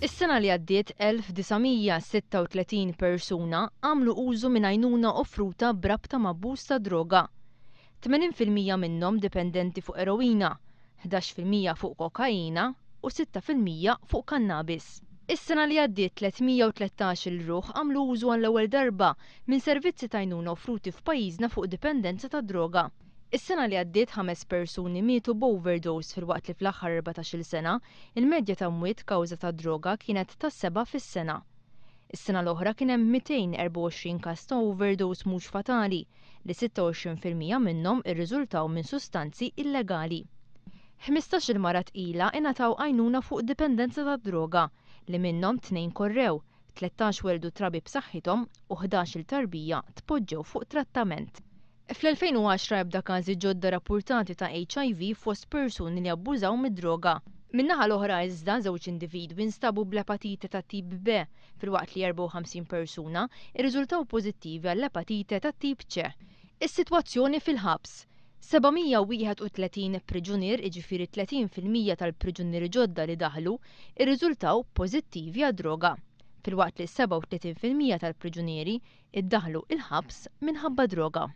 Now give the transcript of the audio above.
Is-sena li għaddiet 1936 persuna għamlu użu minn għajnuna offruta b'rabta ma' abbuż ta' droga. 80% minnhom dipendenti fuq eroina, 11% fuq kokaina u 6% fuq kannabis. Is-sena li għaddiet 313 il-ruħ għamlu użu għall-ewwel darba minn servizzi ta' għajnuna offruti f'pajjiżna fuq dipendenza ta' droga. Is-sena li għaddiet 5 persuni mietu b'overdose filwaqt li fl-aħħar 14-il sena il-medja ta' mwiet kawża ta' droga kienet ta' 7 fis-sena. Is-sena l-oħra kien hemm 224 każ ta' overdose mhux fatali li 26% minnhom irriżultaw minn sustanzi illegali. 15 mara tqila ingħataw għajnuna fuq dipendenza ta' droga li minnhom 2 korrew, 13 weldu trabi b'saħħithom u 11 tarbija tpoġġew fuq trattament. Fl-2010 ebda każi ġodda rappurtati ta' HIV fost persuni li abbużaw mid-droga. Min-naħa l-oħra iżda żewġ individwi nstabu bl-epatite ta' tip B filwaqt li 54 persuna irriżultaw pożittivi għall-epatite ta' tip C. Is-sitwazzjoni fil-ħabs. 731 priġunier, jiġifieri 30% tal-priġunieri ġodda li daħlu irriżultaw pożittivi għad-droga, filwaqt li 37% tal-priġunieri iddaħħlu il-ħabs minħabba droga.